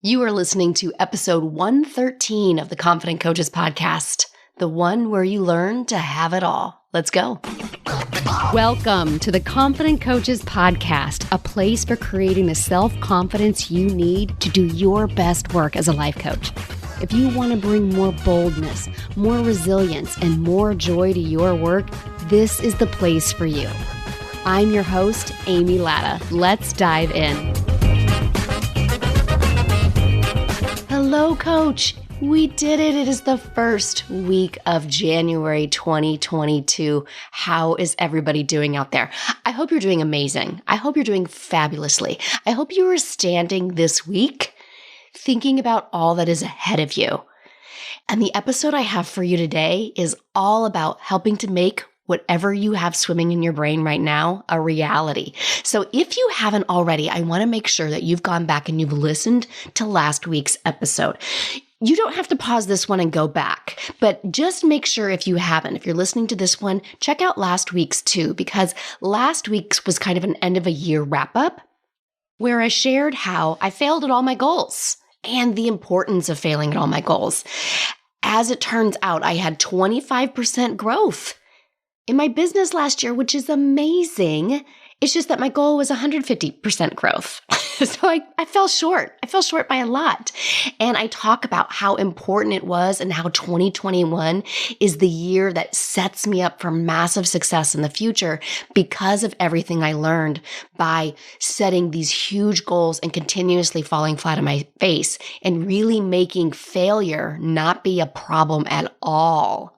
You are listening to episode 113 of the Confident Coaches podcast, the one where you learn to have it all. Let's go. Welcome to the Confident Coaches podcast, a place for creating the self-confidence you need to do your best work as a life coach. If you want to bring more boldness, more resilience, and more joy to your work, this is the place for you. I'm your host, Amy Latta. Let's dive in. Hello, Coach. We did it. It is the first week of January 2022. How is everybody doing out there? I hope you're doing amazing. I hope you're doing fabulously. I hope you are standing this week thinking about all that is ahead of you. And the episode I have for you today is all about helping to make whatever you have swimming in your brain right now a reality. So if you haven't already, I want to make sure that you've gone back and you've listened to last week's episode. You don't have to pause this one and go back, but just make sure if you haven't, if you're listening to this one, check out last week's too, because last week's was kind of an end of a year wrap up where I shared how I failed at all my goals and the importance of failing at all my goals. As it turns out, I had 25% growth in my business last year, which is amazing. It's just that my goal was 150% growth. So I fell short. I fell short by a lot. And I talk about how important it was and how 2021 is the year that sets me up for massive success in the future because of everything I learned by setting these huge goals and continuously falling flat on my face and really making failure not be a problem at all.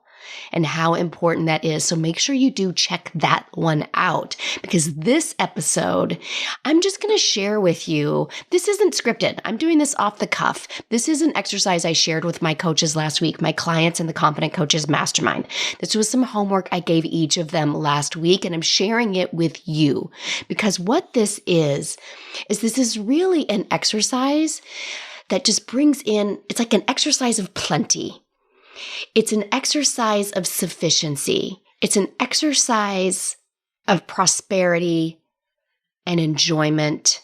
And how important that is. So make sure you do check that one out, because this episode, I'm just going to share with you, this isn't scripted. I'm doing this off the cuff. This is an exercise I shared with my coaches last week, my clients in the Confident Coaches Mastermind. This was some homework I gave each of them last week, and I'm sharing it with you because what this is this is really an exercise that just brings in, it's like an exercise of plenty. It's an exercise of sufficiency. It's an exercise of prosperity and enjoyment.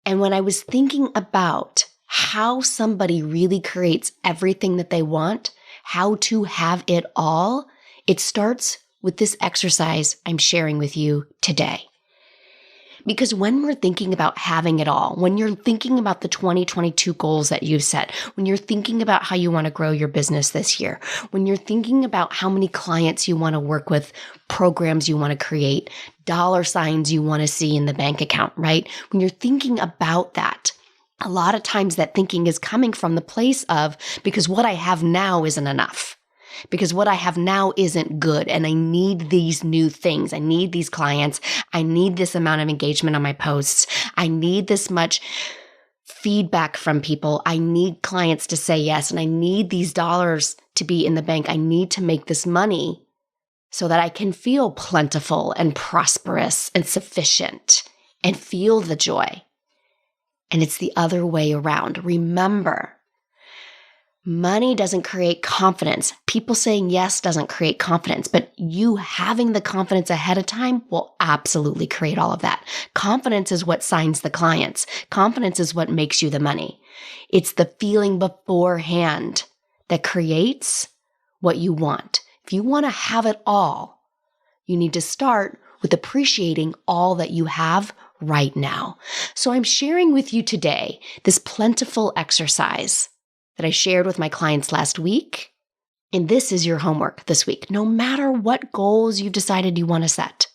And when I was thinking about how somebody really creates everything that they want, how to have it all, it starts with this exercise I'm sharing with you today. Because when we're thinking about having it all, when you're thinking about the 2022 goals that you've set, when you're thinking about how you want to grow your business this year, when you're thinking about how many clients you want to work with, programs you want to create, dollar signs you want to see in the bank account, right? When you're thinking about that, a lot of times that thinking is coming from the place of, because what I have now isn't enough. Because what I have now isn't good and I need these new things. I need these clients. I need this amount of engagement on my posts. I need this much feedback from people. I need clients to say yes, and I need these dollars to be in the bank. I need to make this money so that I can feel plentiful and prosperous and sufficient and feel the joy. And it's the other way around. Remember, money doesn't create confidence. People saying yes doesn't create confidence, but you having the confidence ahead of time will absolutely create all of that. Confidence is what signs the clients. Confidence is what makes you the money. It's the feeling beforehand that creates what you want. If you want to have it all, you need to start with appreciating all that you have right now. So I'm sharing with you today this plentiful exercise that I shared with my clients last week. And this is your homework this week, no matter what goals you've decided you want to set.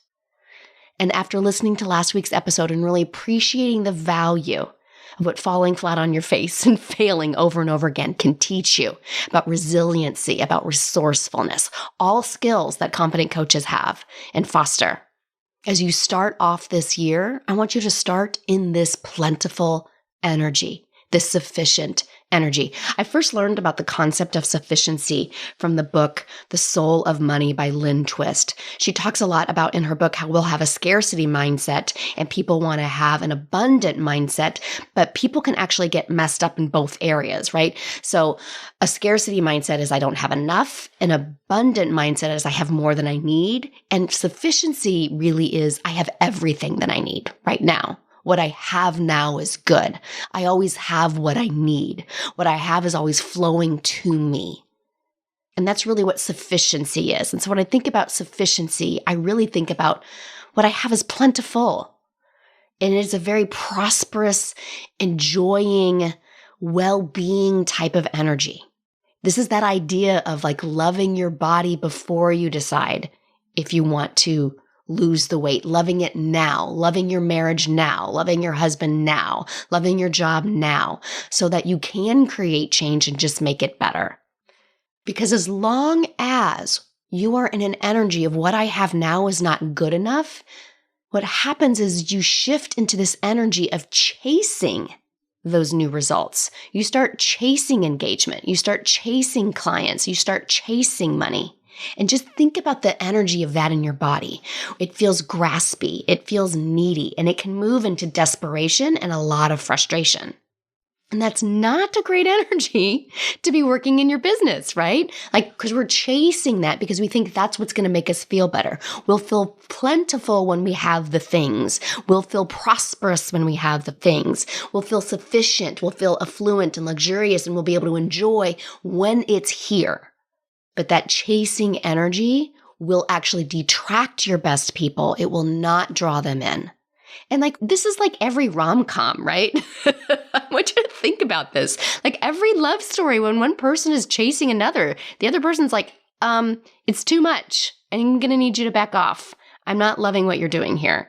And after listening to last week's episode and really appreciating the value of what falling flat on your face and failing over and over again can teach you about resiliency, about resourcefulness, all skills that confident coaches have and foster. As you start off this year, I want you to start in this plentiful energy, this sufficient energy. I first learned about the concept of sufficiency from the book, The Soul of Money by Lynn Twist. She talks a lot about in her book how we'll have a scarcity mindset and people want to have an abundant mindset, but people can actually get messed up in both areas, right? So a scarcity mindset is I don't have enough. An abundant mindset is I have more than I need. And sufficiency really is I have everything that I need right now. What I have now is good. I always have what I need. What I have is always flowing to me. And that's really what sufficiency is. And so when I think about sufficiency, I really think about what I have is plentiful. And it is a very prosperous, enjoying, well-being type of energy. This is that idea of like loving your body before you decide if you want to lose the weight, loving it now, loving your marriage now, loving your husband now, loving your job now, so that you can create change and just make it better. Because as long as you are in an energy of what I have now is not good enough, what happens is you shift into this energy of chasing those new results. You start chasing engagement. You start chasing clients. You start chasing money. And just think about the energy of that in your body. It feels graspy. It feels needy. And it can move into desperation and a lot of frustration. And that's not a great energy to be working in your business, right? Like, because we're chasing that because we think that's what's going to make us feel better. We'll feel plentiful when we have the things. We'll feel prosperous when we have the things. We'll feel sufficient. We'll feel affluent and luxurious, and we'll be able to enjoy when it's here. But that chasing energy will actually detract your best people. It will not draw them in. And like, this is like every rom-com, right? I want you to think about this. Like every love story, when one person is chasing another, the other person's like, it's too much. I'm going to need you to back off. I'm not loving what you're doing here.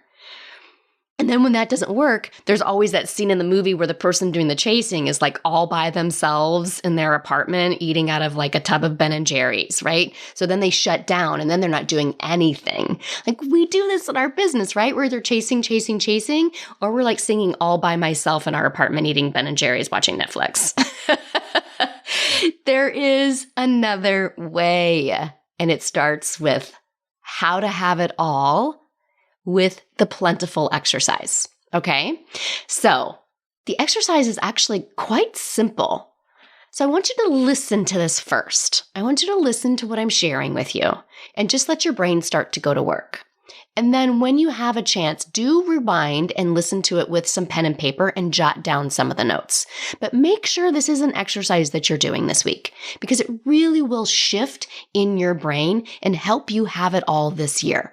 And then when that doesn't work, there's always that scene in the movie where the person doing the chasing is like all by themselves in their apartment eating out of like a tub of Ben & Jerry's, right? So then they shut down and then they're not doing anything. Like we do this in our business, right? Where they're chasing, or we're like singing all by myself in our apartment eating Ben & Jerry's watching Netflix. There is another way, and it starts with how to have it all with the plentiful exercise. Okay. So the exercise is actually quite simple. So I want you to listen to this first. I want you to listen to what I'm sharing with you and just let your brain start to go to work. And then when you have a chance, do rewind and listen to it with some pen and paper and jot down some of the notes. But make sure this is an exercise that you're doing this week because it really will shift in your brain and help you have it all this year.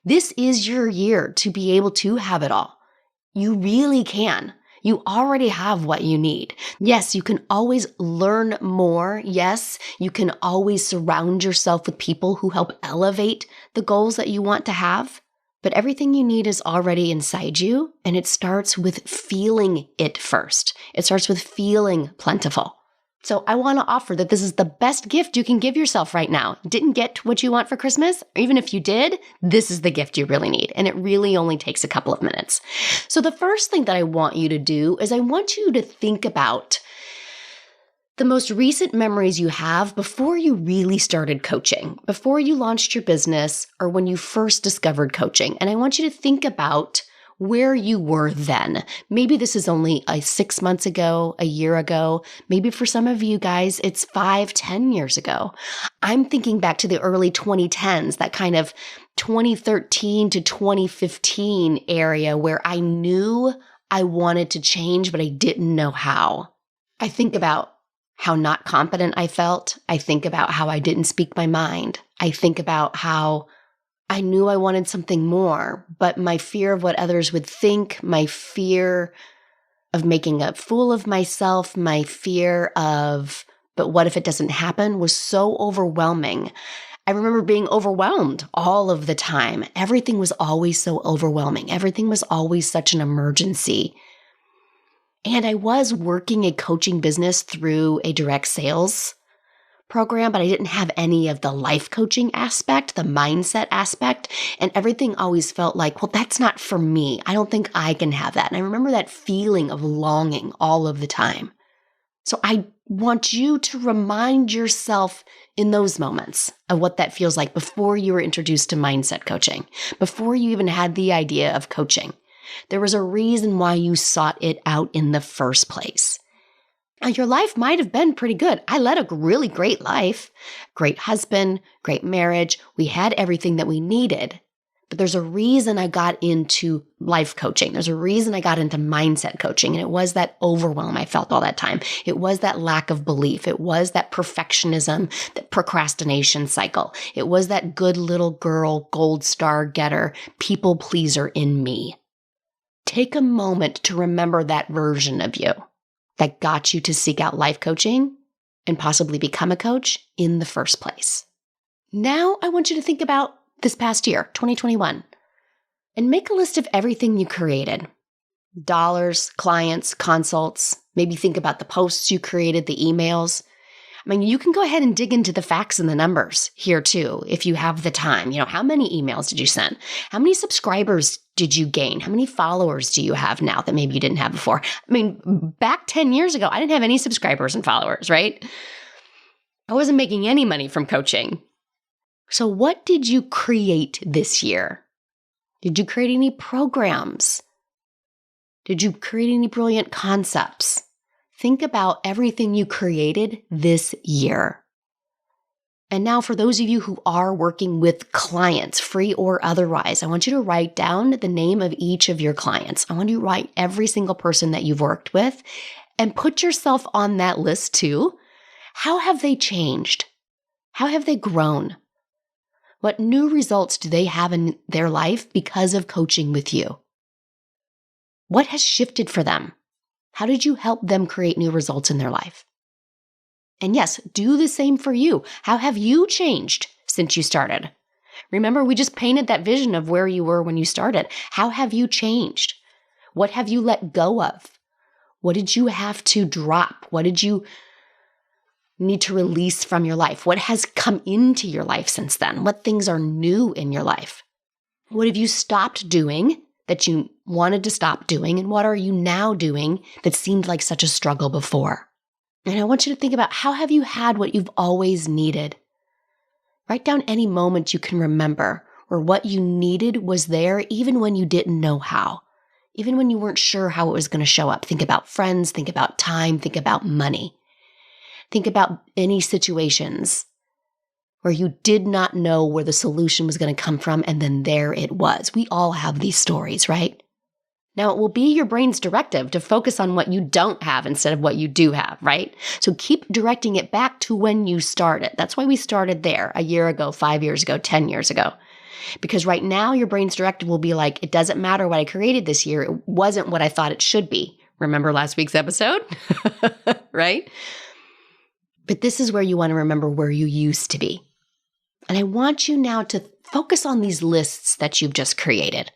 This is your year to be able to have it all. You really can. You already have what you need. Yes, you can always learn more. Yes, you can always surround yourself with people who help elevate the goals that you want to have. But everything you need is already inside you, and it starts with feeling it first. It starts with feeling plentiful. So I want to offer that this is the best gift you can give yourself right now. Didn't get what you want for Christmas? Or even if you did, this is the gift you really need. And it really only takes a couple of minutes. So the first thing that I want you to do is I want you to think about the most recent memories you have before you really started coaching, before you launched your business, or when you first discovered coaching. And I want you to think about where you were then. Maybe this is only 6 months ago, a year ago. Maybe for some of you guys, it's 5-10 years ago. I'm thinking back to the early 2010s, that kind of 2013 to 2015 area where I knew I wanted to change, but I didn't know how. I think about how not confident I felt. I think about how I didn't speak my mind. I think about how I knew I wanted something more, but my fear of what others would think, my fear of making a fool of myself, my fear of, but what if it doesn't happen, was so overwhelming. I remember being overwhelmed all of the time. Everything was always so overwhelming. Everything was always such an emergency. And I was working a coaching business through a direct sales program, but I didn't have any of the life coaching aspect, the mindset aspect, and everything always felt like, well, that's not for me. I don't think I can have that. And I remember that feeling of longing all of the time. So I want you to remind yourself in those moments of what that feels like before you were introduced to mindset coaching, before you even had the idea of coaching. There was a reason why you sought it out in the first place. Now, your life might have been pretty good. I led a really great life, great husband, great marriage. We had everything that we needed. But there's a reason I got into life coaching. There's a reason I got into mindset coaching. And it was that overwhelm I felt all that time. It was that lack of belief. It was that perfectionism, that procrastination cycle. It was that good little girl, gold star getter, people pleaser in me. Take a moment to remember that version of you that got you to seek out life coaching and possibly become a coach in the first place. Now I want you to think about this past year, 2021, and make a list of everything you created. Dollars, clients, consults, maybe think about the posts you created, the emails. I mean, you can go ahead and dig into the facts and the numbers here too, if you have the time. How many emails did you send? How many subscribers did you gain? How many followers do you have now that maybe you didn't have before? I mean, back 10 years ago, I didn't have any subscribers and followers, right? I wasn't making any money from coaching. So what did you create this year? Did you create any programs? Did you create any brilliant concepts? Think about everything you created this year. And now for those of you who are working with clients, free or otherwise, I want you to write down the name of each of your clients. I want you to write every single person that you've worked with and put yourself on that list too. How have they changed? How have they grown? What new results do they have in their life because of coaching with you? What has shifted for them? How did you help them create new results in their life? And yes, do the same for you. How have you changed since you started? Remember, we just painted that vision of where you were when you started. How have you changed? What have you let go of? What did you have to drop? What did you need to release from your life? What has come into your life since then? What things are new in your life? What have you stopped doing that you wanted to stop doing? And what are you now doing that seemed like such a struggle before? And I want you to think about, how have you had what you've always needed? Write down any moment you can remember where what you needed was there even when you didn't know how, even when you weren't sure how it was going to show up. Think about friends, think about time, think about money. Think about any situations where you did not know where the solution was going to come from, and then there it was. We all have these stories, right? Now, it will be your brain's directive to focus on what you don't have instead of what you do have, right? So keep directing it back to when you started. That's why we started there a year ago, 5 years ago, 10 years ago. Because right now, your brain's directive will be like, it doesn't matter what I created this year. It wasn't what I thought it should be. Remember last week's episode? Right? But this is where you want to remember where you used to be. And I want you now to focus on these lists that you've just created.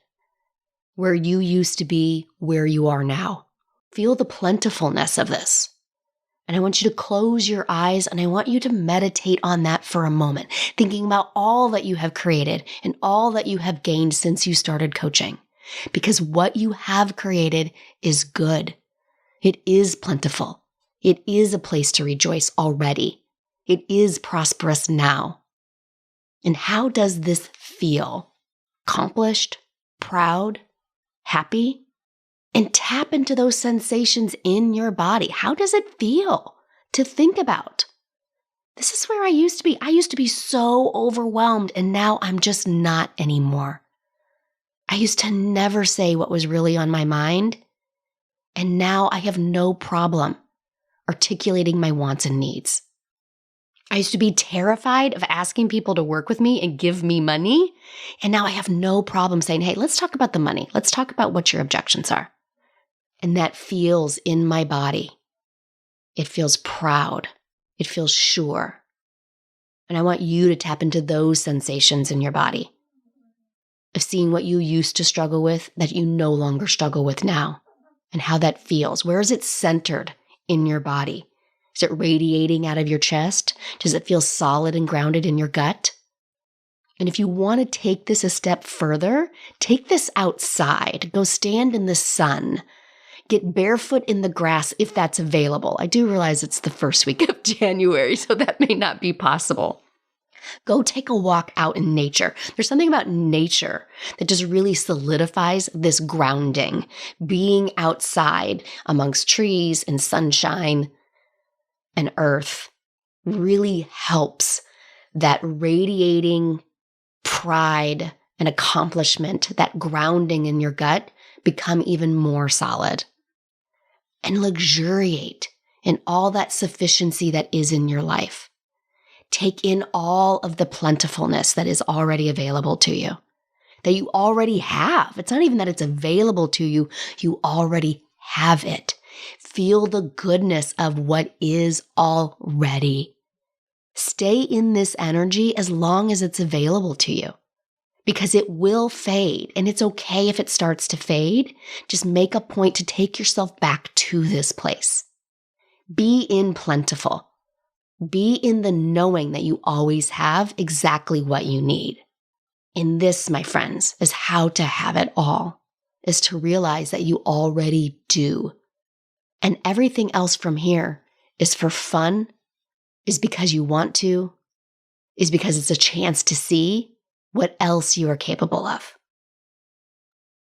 Where you used to be, where you are now. Feel the plentifulness of this. And I want you to close your eyes and I want you to meditate on that for a moment, thinking about all that you have created and all that you have gained since you started coaching. Because what you have created is good. It is plentiful. It is a place to rejoice already. It is prosperous now. And how does this feel? Accomplished? Proud? Happy? And tap into those sensations in your body. How does it feel to think about? This is where I used to be. I used to be so overwhelmed, and now I'm just not anymore. I used to never say what was really on my mind, and now I have no problem articulating my wants and needs. I used to be terrified of asking people to work with me and give me money, and now I have no problem saying, hey, let's talk about the money. Let's talk about what your objections are. And that feels in my body. It feels proud. It feels sure. And I want you to tap into those sensations in your body of seeing what you used to struggle with that you no longer struggle with now, and how that feels. Where is it centered in your body? Is it radiating out of your chest? Does it feel solid and grounded in your gut? And if you want to take this a step further, take this outside. Go stand in the sun. Get barefoot in the grass if that's available. I do realize it's the first week of January, so that may not be possible. Go take a walk out in nature. There's something about nature that just really solidifies this grounding. Being outside amongst trees and sunshine and earth really helps that radiating pride and accomplishment, that grounding in your gut, become even more solid. And luxuriate in all that sufficiency that is in your life. Take in all of the plentifulness that is already available to you, that you already have. It's not even that it's available to you, you already have it. Feel the goodness of what is already. Stay in this energy as long as it's available to you, because it will fade, and it's okay if it starts to fade. Just make a point to take yourself back to this place. Be in plentiful. Be in the knowing that you always have exactly what you need. And this, my friends, is how to have it all, is to realize that you already do. And everything else from here is for fun, is because you want to, is because it's a chance to see what else you are capable of.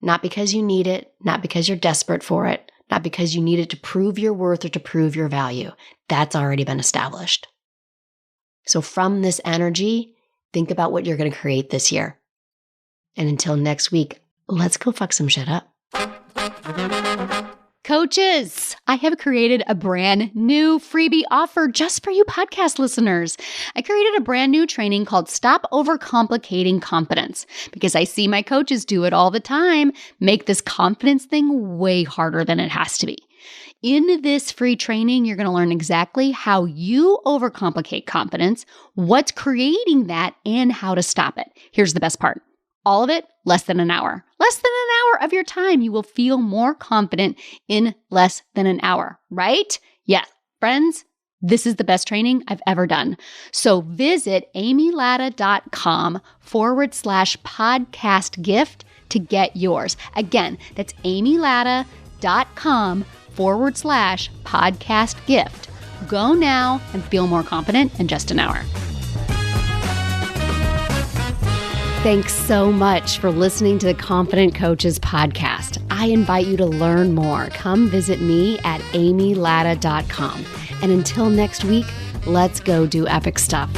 Not because you need it, not because you're desperate for it, not because you need it to prove your worth or to prove your value. That's already been established. So from this energy, think about what you're going to create this year. And until next week, let's go fuck some shit up. Coaches, I have created a brand new freebie offer just for you podcast listeners. I created a brand new training called Stop Overcomplicating Confidence, because I see my coaches do it all the time, make this confidence thing way harder than it has to be. In this free training, you're going to learn exactly how you overcomplicate confidence, what's creating that, and how to stop it. Here's the best part. All of it, less than an hour. Less than an hour of your time. You will feel more confident in less than an hour, right? Yeah, friends, this is the best training I've ever done. So visit amylatta.com/podcast gift to get yours. Again, that's amylatta.com/podcast gift. Go now and feel more confident in just an hour. Thanks so much for listening to the Confident Coaches podcast. I invite you to learn more. Come visit me at amylatta.com. And until next week, let's go do epic stuff.